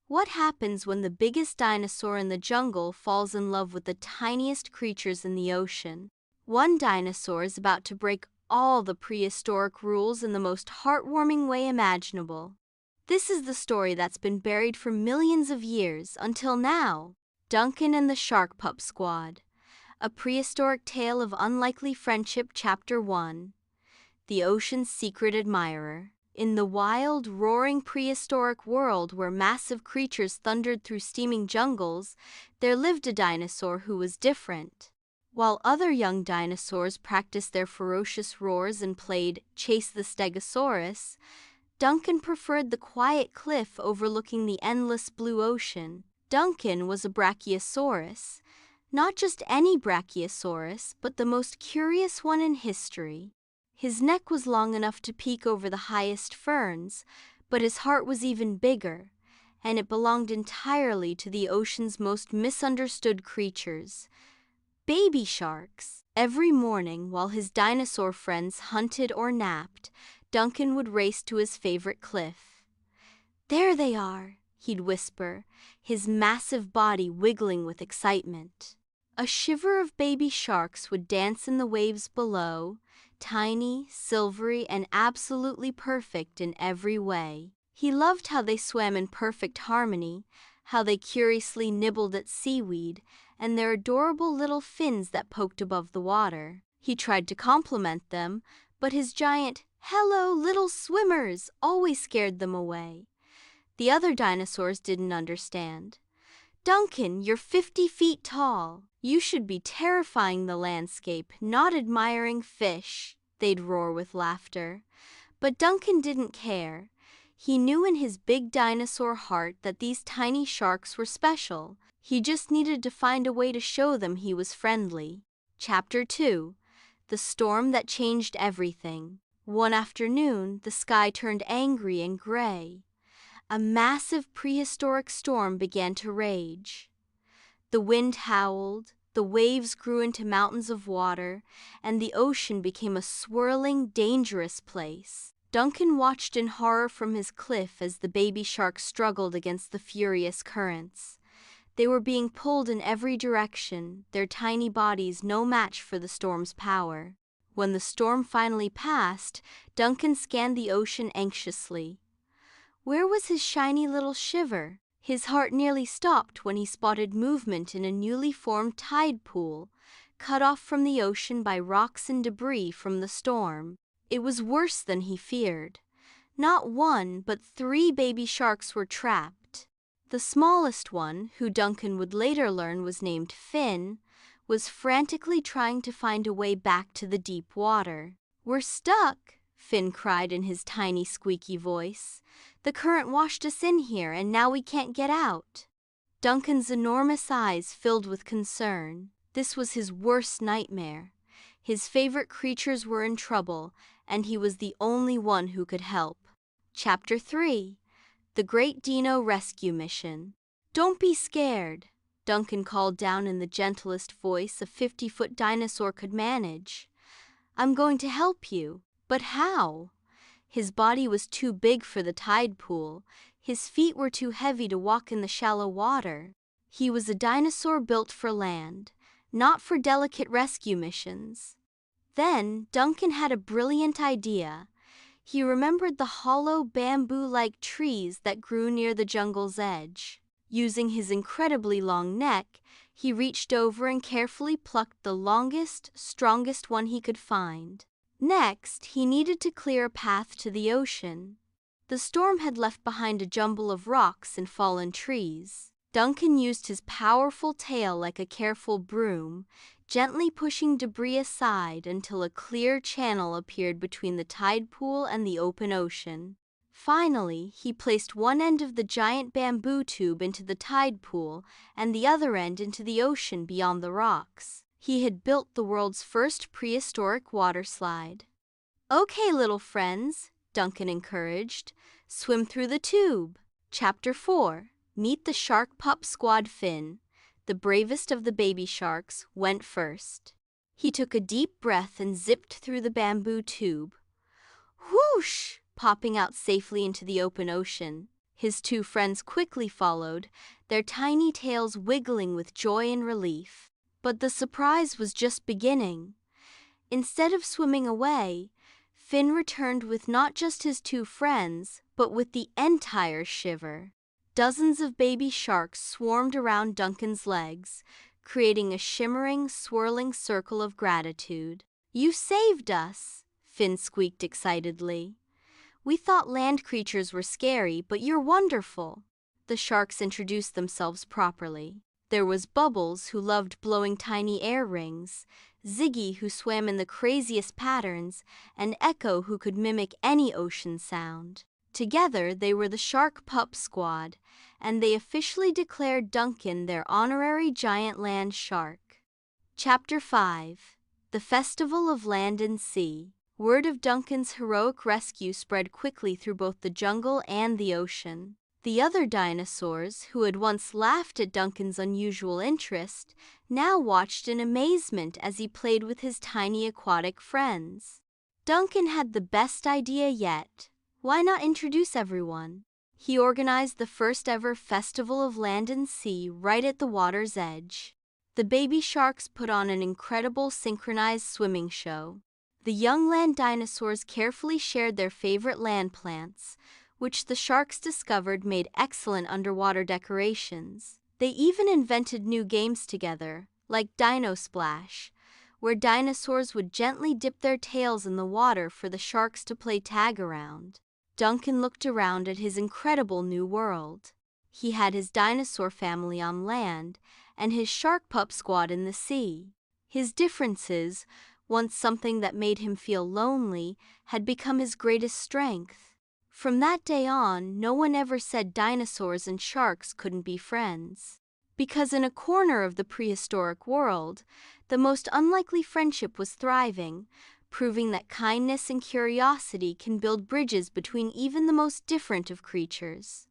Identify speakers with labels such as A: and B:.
A: What happens when the biggest dinosaur in the jungle falls in love with the tiniest creatures in the ocean? One dinosaur is about to break all the prehistoric rules in the most heartwarming way imaginable. This is the story that's been buried for millions of years until now. Duncan and the Shark Pup Squad. A Prehistoric Tale of Unlikely Friendship, Chapter 1. The Ocean's Secret Admirer. In the wild, roaring prehistoric world where massive creatures thundered through steaming jungles, there lived a dinosaur who was different. While other young dinosaurs practiced their ferocious roars and played Chase the Stegosaurus, Duncan preferred the quiet cliff overlooking the endless blue ocean. Duncan was a brachiosaurus. Not just any brachiosaurus, but the most curious one in history. His neck was long enough to peek over the highest ferns, but his heart was even bigger, and it belonged entirely to the ocean's most misunderstood creatures, baby sharks. Every morning, while his dinosaur friends hunted or napped, Duncan would race to his favorite cliff. "There they are," he'd whisper, his massive body wiggling with excitement. A shiver of baby sharks would dance in the waves below, tiny, silvery, and absolutely perfect in every way. He loved how they swam in perfect harmony, how they curiously nibbled at seaweed, and their adorable little fins that poked above the water. He tried to compliment them, but his giant, "Hello, little swimmers," always scared them away. The other dinosaurs didn't understand. "Duncan, you're 50 feet tall. You should be terrifying the landscape, not admiring fish," they'd roar with laughter. But Duncan didn't care. He knew in his big dinosaur heart that these tiny sharks were special. He just needed to find a way to show them he was friendly. Chapter 2. The Storm That Changed Everything. One afternoon, the sky turned angry and gray. A massive prehistoric storm began to rage. The wind howled, the waves grew into mountains of water, and the ocean became a swirling, dangerous place. Duncan watched in horror from his cliff as the baby sharks struggled against the furious currents. They were being pulled in every direction, their tiny bodies no match for the storm's power. When the storm finally passed, Duncan scanned the ocean anxiously. Where was his shiny little shiver? His heart nearly stopped when he spotted movement in a newly formed tide pool, cut off from the ocean by rocks and debris from the storm. It was worse than he feared. Not one, but 3 baby sharks were trapped. The smallest one, who Duncan would later learn was named Finn, was frantically trying to find a way back to the deep water. "We're stuck," Finn cried in his tiny squeaky voice. "The current washed us in here, and now we can't get out." Duncan's enormous eyes filled with concern. This was his worst nightmare. His favorite creatures were in trouble, and he was the only one who could help. Chapter 3. The Great Dino Rescue Mission. "Don't be scared," Duncan called down in the gentlest voice a 50-foot dinosaur could manage. "I'm going to help you." But how? His body was too big for the tide pool. His feet were too heavy to walk in the shallow water. He was a dinosaur built for land, not for delicate rescue missions. Then Duncan had a brilliant idea. He remembered the hollow bamboo-like trees that grew near the jungle's edge. Using his incredibly long neck, he reached over and carefully plucked the longest, strongest one he could find. Next, he needed to clear a path to the ocean. The storm had left behind a jumble of rocks and fallen trees. Duncan used his powerful tail like a careful broom, gently pushing debris aside until a clear channel appeared between the tide pool and the open ocean. Finally, he placed one end of the giant bamboo tube into the tide pool and the other end into the ocean beyond the rocks. He had built the world's first prehistoric waterslide. "Okay, little friends," Duncan encouraged, "swim through the tube." Chapter 4. Meet the Shark Pup Squad. Finn, the bravest of the baby sharks, went first. He took a deep breath and zipped through the bamboo tube. Whoosh! Popping out safely into the open ocean. His two friends quickly followed, their tiny tails wiggling with joy and relief. But the surprise was just beginning. Instead of swimming away, Finn returned with not just his two friends, but with the entire shiver. Dozens of baby sharks swarmed around Duncan's legs, creating a shimmering, swirling circle of gratitude. "You saved us," Finn squeaked excitedly. "We thought land creatures were scary, but you're wonderful." The sharks introduced themselves properly. There was Bubbles, who loved blowing tiny air rings, Ziggy, who swam in the craziest patterns, and Echo, who could mimic any ocean sound. Together, they were the Shark Pup Squad, and they officially declared Duncan their honorary giant land shark. Chapter 5. The Festival of Land and Sea. Word of Duncan's heroic rescue spread quickly through both the jungle and the ocean. The other dinosaurs, who had once laughed at Duncan's unusual interest, now watched in amazement as he played with his tiny aquatic friends. Duncan had the best idea yet. Why not introduce everyone? He organized the first ever Festival of Land and Sea right at the water's edge. The baby sharks put on an incredible synchronized swimming show. The young land dinosaurs carefully shared their favorite land plants, which the sharks discovered made excellent underwater decorations. They even invented new games together, like Dino Splash, where dinosaurs would gently dip their tails in the water for the sharks to play tag around. Duncan looked around at his incredible new world. He had his dinosaur family on land and his shark pup squad in the sea. His differences, once something that made him feel lonely, had become his greatest strength. From that day on, no one ever said dinosaurs and sharks couldn't be friends. Because in a corner of the prehistoric world, the most unlikely friendship was thriving, proving that kindness and curiosity can build bridges between even the most different of creatures.